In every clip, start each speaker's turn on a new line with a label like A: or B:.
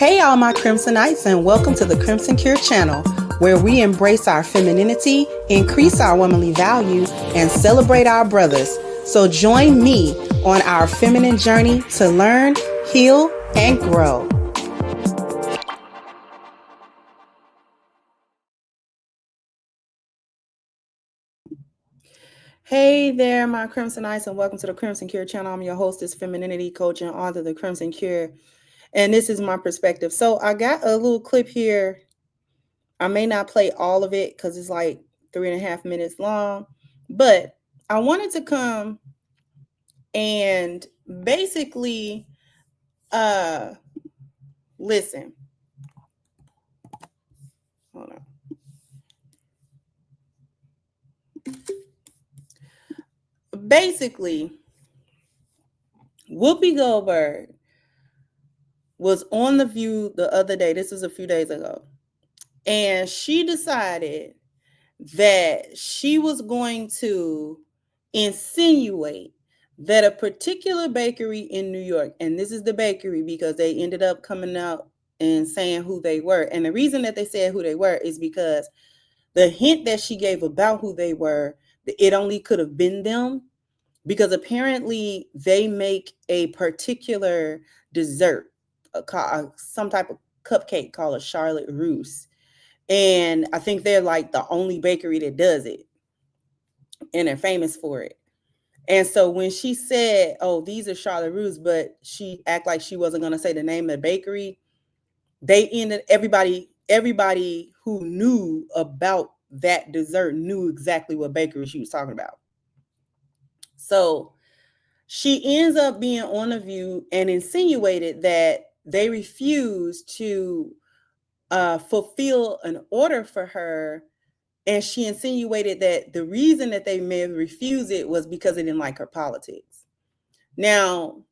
A: Hey all my Crimsonites, and welcome to the Crimson Cure channel, where we embrace our femininity, increase our womanly value, and celebrate our brothers. So join me on our feminine journey to learn, heal, and grow. Hey there, my Crimsonites, and welcome to the Crimson Cure channel. I'm your hostess, femininity coach, and author of the Crimson Cure. And this is my perspective. So I got a little clip here. I may not play all of it because it's like 3.5 minutes long, but I wanted to come and basically listen. Hold on. Basically, Whoopi Goldberg was on The View the other day. This was a few days ago. And she decided that she was going to insinuate that a particular bakery in New York, and this is the bakery because they ended up coming out and saying who they were. And the reason that they said who they were is because the hint that she gave about who they were, it only could have been them, because apparently they make a particular dessert, some type of cupcake called a Charlotte Russe. And I think they're like the only bakery that does it, and they're famous for it. And so when she said, oh, these are Charlotte Russe, but she act like she wasn't going to say the name of the bakery, they ended, everybody who knew about that dessert knew exactly what bakery she was talking about. So she ends up being on The View and insinuated that they refused to fulfill an order for her. And she insinuated that the reason that they may have refused it was because they didn't like her politics. Now,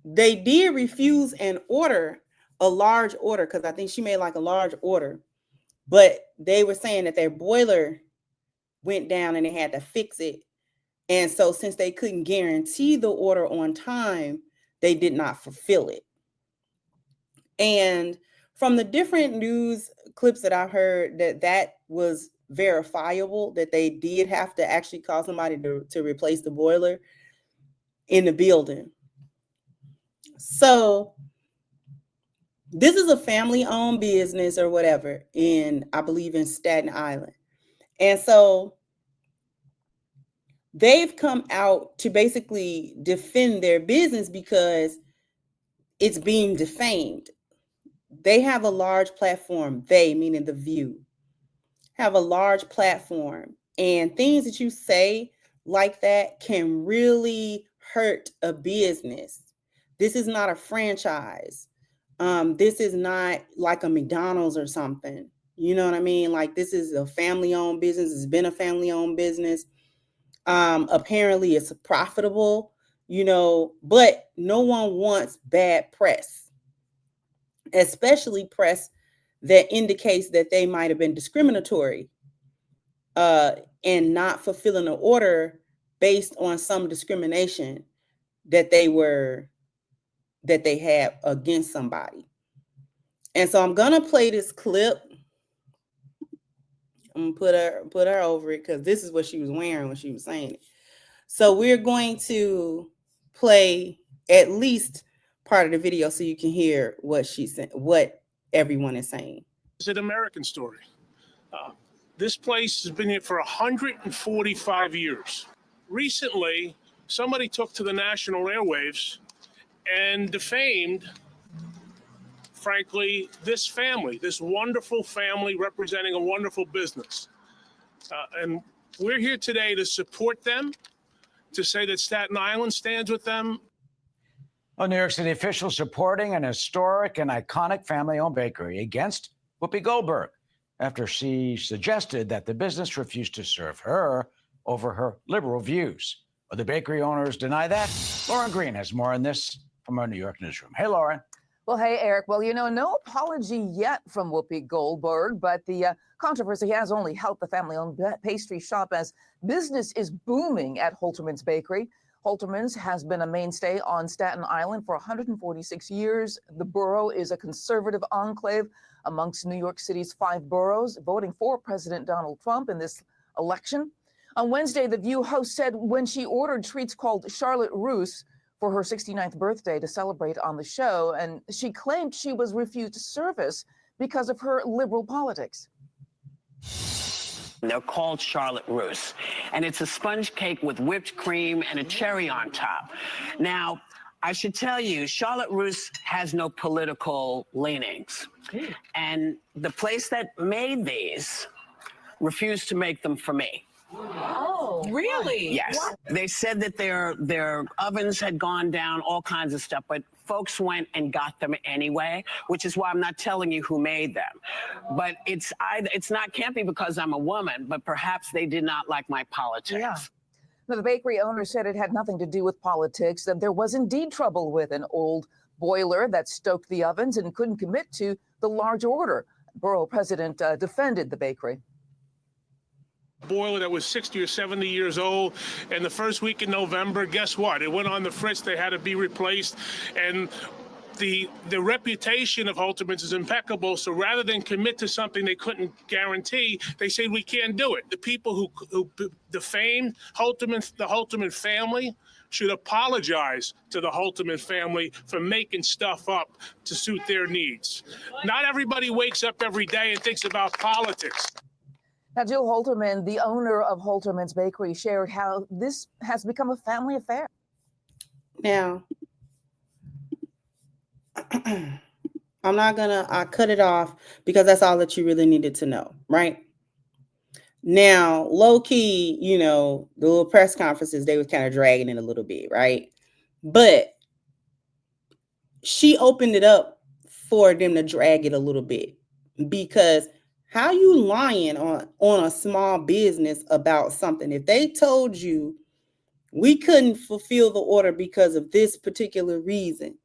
A: they did refuse an order, a large order, because I think she made like a large order, but they were saying that their boiler went down and they had to fix it. And so since they couldn't guarantee the order on time, they did not fulfill it. And from the different news clips that I've heard, that was verifiable, that they did have to actually call somebody to replace the boiler in the building. So this is a family-owned business or whatever, I believe in Staten Island. And so they've come out to basically defend their business because it's being defamed. They have a large platform, they, meaning The View, have a large platform, and things that you say like that can really hurt a business. This is not a franchise. This is not like a McDonald's or something. You know what I mean? Like, this is a family-owned business. It's been a family-owned business. Apparently it's profitable, but no one wants bad press, especially press that indicates that they might have been discriminatory and not fulfilling an order based on some discrimination that they had against somebody. And so I'm gonna play this clip. I'm gonna put her over it because this is what she was wearing when she was saying it. So we're going to play at least part of the video so you can hear what she said, what everyone is saying.
B: It's an American story. This place has been here for 145 years. Recently, somebody took to the national airwaves and defamed, frankly, this family, this wonderful family representing a wonderful business. And we're here today to support them, to say that Staten Island stands with them.
C: Well, New York City officials supporting an historic and iconic family-owned bakery against Whoopi Goldberg after she suggested that the business refused to serve her over her liberal views. Well, the bakery owners deny that. Lauren Green has more on this from our New York newsroom. Hey, Lauren.
D: Well, hey, Eric. Well, no apology yet from Whoopi Goldberg, but the controversy has only helped the family-owned pastry shop as business is booming at Holterman's Bakery. Halterman's has been a mainstay on Staten Island for 146 years. The borough is a conservative enclave amongst New York City's 5 boroughs, voting for President Donald Trump in this election. On Wednesday, The View host said when she ordered treats called Charlotte Russe for her 69th birthday to celebrate on the show, and she claimed she was refused service because of her liberal politics.
E: They're called Charlotte Russe, and it's a sponge cake with whipped cream and a cherry on top. Now, I should tell you, Charlotte Russe has no political leanings, and the place that made these refused to make them for me.
F: Oh, really?
E: Yes.
F: What?
E: They said that their ovens had gone down, all kinds of stuff, but folks went and got them anyway, which is why I'm not telling you who made them. But it's can't be because I'm a woman, but perhaps they did not like my politics.
D: Yeah. Now, the bakery owner said it had nothing to do with politics, that there was indeed trouble with an old boiler that stoked the ovens and couldn't commit to the large order. Borough president defended the bakery.
B: Boiler that was 60 or 70 years old, and the first week in November, guess what? It went on the fritz. They had to be replaced, and the reputation of Halterman's is impeccable. So rather than commit to something they couldn't guarantee, they said we can't do it. The people who defamed the Halterman family should apologize to the Halterman family for making stuff up to suit their needs. Not everybody wakes up every day and thinks about politics.
D: Now, Jill Halterman, the owner of Halterman's Bakery, shared how this has become a family affair.
A: Now, I cut it off because that's all that you really needed to know, right? Now, low key, the little press conferences, they were kind of dragging it a little bit, right? But she opened it up for them to drag it a little bit, because how you lying on a small business about something? If they told you we couldn't fulfill the order because of this particular reason,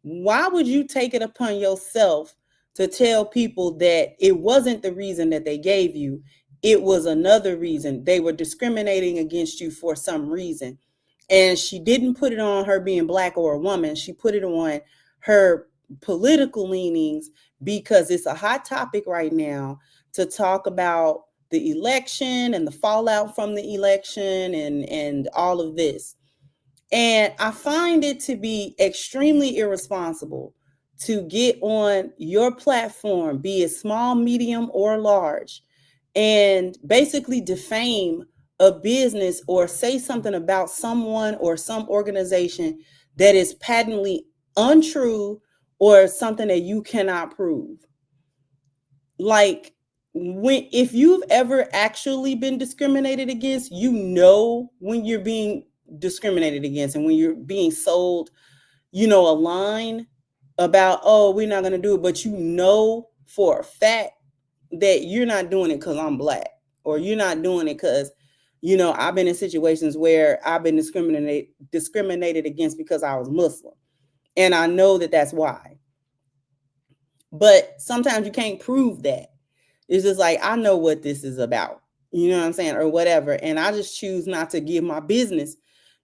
A: why would you take it upon yourself to tell people that it wasn't the reason that they gave you? It was another reason. They were discriminating against you for some reason. And she didn't put it on her being Black or a woman. She put it on her political leanings, because it's a hot topic right now to talk about the election and the fallout from the election and all of this. And I find it to be extremely irresponsible to get on your platform, be it small, medium, or large, and basically defame a business or say something about someone or some organization that is patently untrue or something that you cannot prove. Like, if you've ever actually been discriminated against, when you're being discriminated against and when you're being sold, a line about, oh, we're not going to do it, but for a fact that you're not doing it because I'm Black, or you're not doing it because, I've been in situations where I've been discriminated against because I was Muslim. And I know that that's why. But sometimes you can't prove that. It's just like, I know what this is about, you know what I'm saying, or whatever. And I just choose not to give my business,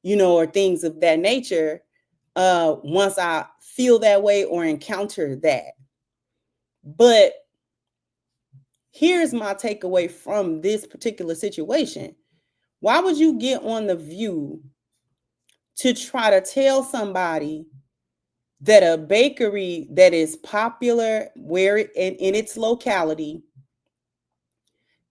A: or things of that nature once I feel that way or encounter that. But here's my takeaway from this particular situation. Why would you get on The View to try to tell somebody that a bakery that is popular in its locality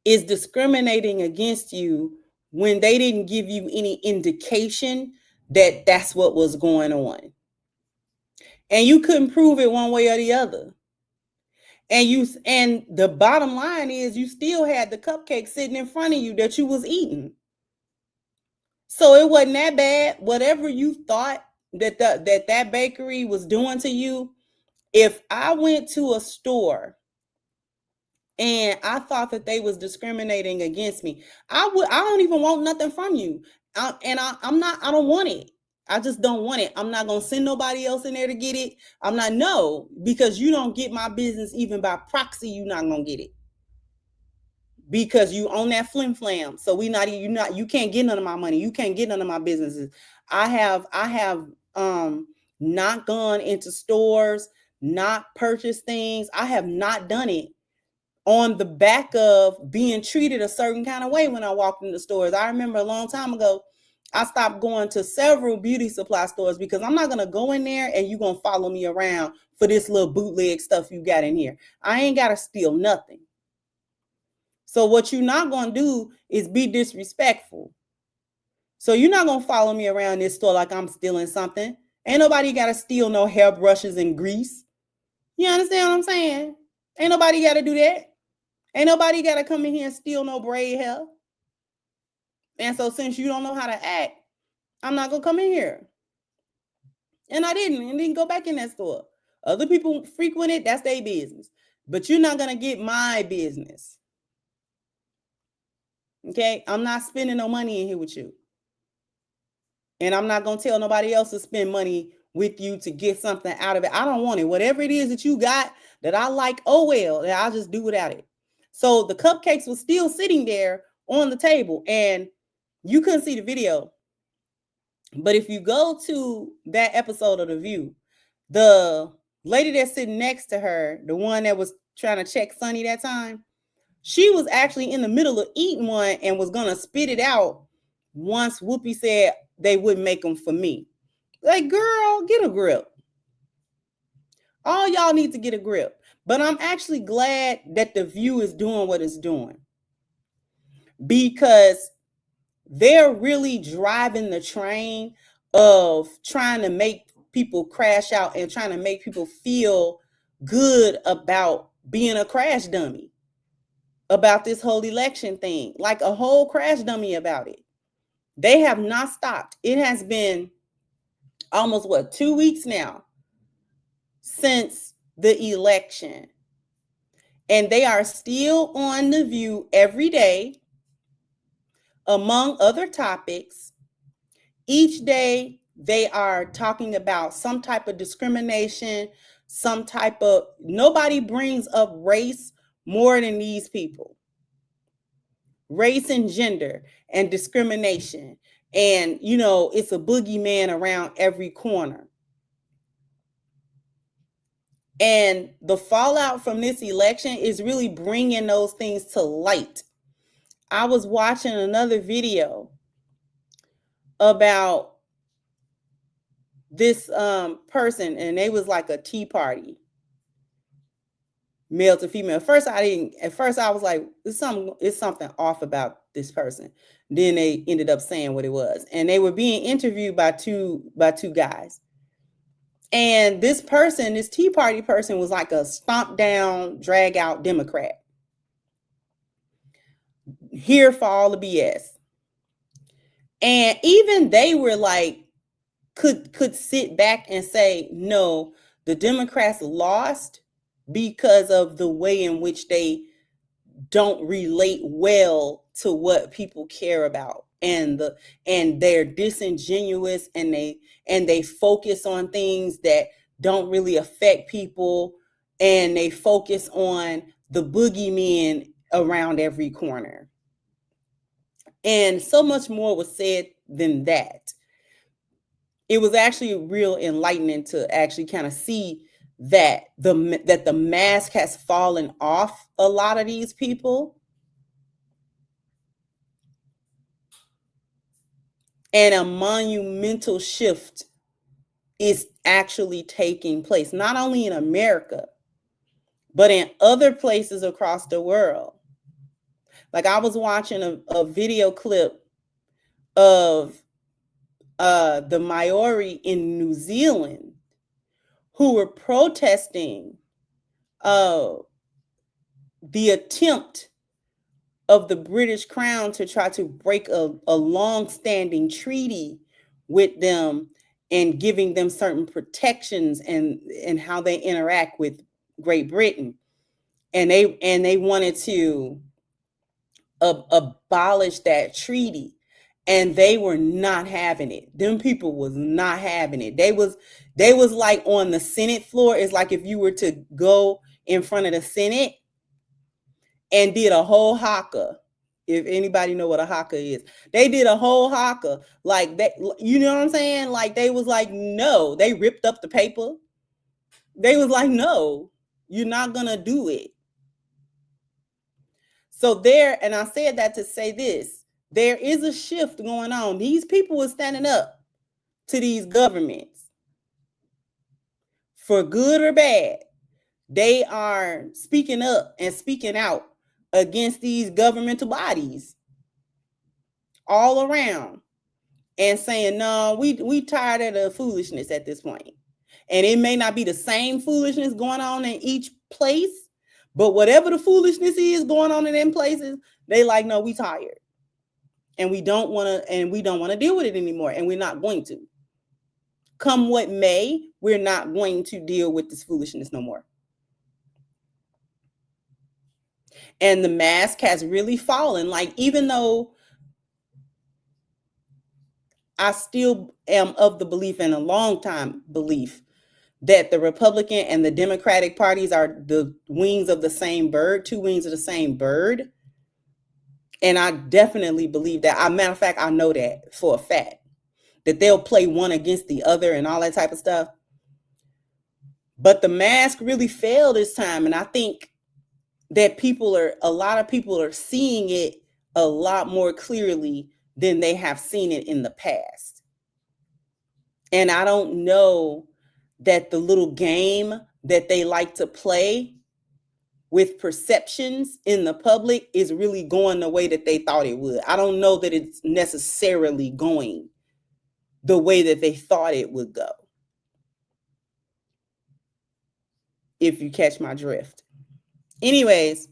A: is discriminating against you when they didn't give you any indication that that's what was going on? And you couldn't prove it one way or the other. And the bottom line is you still had the cupcake sitting in front of you that you was eating. So it wasn't that bad. Whatever you thought that bakery was doing to you, if I went to a store and I thought that they was discriminating against me, I don't even want nothing from you. I don't want it. I just don't want it. I'm not going to send nobody else in there to get it. Because you don't get my business even by proxy, you're not going to get it. Because you own that flim flam. So you can't get none of my money. You can't get none of my businesses. I have not gone into stores, not purchased things. I have not done it on the back of being treated a certain kind of way when I walked into stores. I remember a long time ago, I stopped going to several beauty supply stores because I'm not going to go in there and you're going to follow me around for this little bootleg stuff you got in here. I ain't got to steal nothing. So what you're not going to do is be disrespectful. So you're not going to follow me around this store like I'm stealing something. Ain't nobody got to steal no hairbrushes and grease. You understand what I'm saying? Ain't nobody got to do that. Ain't nobody got to come in here and steal no braid hair. And so since you don't know how to act, I'm not going to come in here. And I didn't go back in that store. Other people frequent it, that's their business. But you're not going to get my business. Okay? I'm not spending no money in here with you. And I'm not going to tell nobody else to spend money with you to get something out of it. I don't want it. Whatever it is that you got that I like, oh well, I'll just do without it. So the cupcakes were still sitting there on the table and you couldn't see the video. But if you go to that episode of The View, the lady that's sitting next to her, the one that was trying to check Sonny that time, she was actually in the middle of eating one and was going to spit it out once Whoopi said they wouldn't make them for me. Like, girl, get a grip. All y'all need to get a grip. But I'm actually glad that The View is doing what it's doing, because they're really driving the train of trying to make people crash out and trying to make people feel good about being a crash dummy about this whole election thing, like a whole crash dummy about it. They have not stopped. It has been almost 2 weeks now since the election. And they are still on The View every day, among other topics. Each day they are talking about some type of discrimination, nobody brings up race more than these people. Race and gender and discrimination. And, it's a boogeyman around every corner. And the fallout from this election is really bringing those things to light. I was watching another video about this person, and they was like a tea party, male to female. At first I was like, it's something off about this person. Then they ended up saying what it was, and they were being interviewed by two guys. And this tea party person, was like a stomp down, drag out Democrat, here for all the BS. And even they were like, could sit back and say, no, the Democrats lost because of the way in which they don't relate well to what people care about, and they're disingenuous, and they focus on things that don't really affect people, and they focus on the boogeymen around every corner. And so much more was said than that. It was actually real enlightening to actually kind of see that the mask has fallen off a lot of these people. And a monumental shift is actually taking place, not only in America, but in other places across the world. Like, I was watching a video clip of the Maori in New Zealand who were protesting the attempt of the British Crown to try to break a long-standing treaty with them and giving them certain protections and how they interact with Great Britain. And they wanted to abolish that treaty. And they were not having it. Them people was not having it. They was like on the Senate floor. It's like if you were to go in front of the Senate and did a whole haka If anybody know what a haka is, they did a whole haka like that. You know what I'm saying? Like they was like, no, they ripped up the paper. They was like, no, you're not gonna do it. So there, and I said that to say this, there is a shift going on. These people are standing up to these governments for good or bad. They are speaking up and speaking out against these governmental bodies all around and saying, no, we tired of the foolishness at this point. And it may not be the same foolishness going on in each place, but whatever the foolishness is going on in them places, they like, no, we tired. And we don't want to deal with it anymore. And we're not going to. Come what may, we're not going to deal with this foolishness no more. And the mask has really fallen. Like, even though I still am of the belief, and a long time belief, that the Republican and the Democratic parties are the wings of the same bird, two wings of the same bird. And I definitely believe that. Matter of fact, I know that for a fact, that they'll play one against the other and all that type of stuff. But the mask really failed this time. And I think that a lot of people are seeing it a lot more clearly than they have seen it in the past. And I don't know that the little game that they like to play with perceptions in the public is really going the way that they thought it would. I don't know that it's necessarily going the way that they thought it would go. If you catch my drift. Anyways,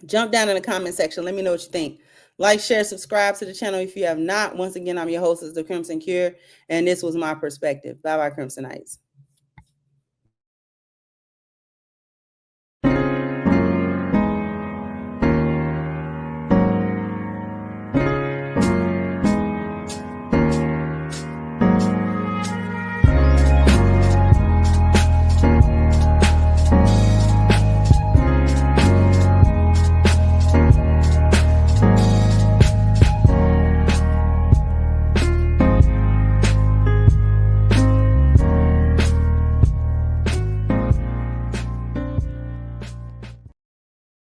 A: jump down in the comment section. Let me know what you think. Like, share, subscribe to the channel if you have not. Once again, I'm your host, The Crimson Cure, and this was my perspective. Bye-bye, Crimsonites.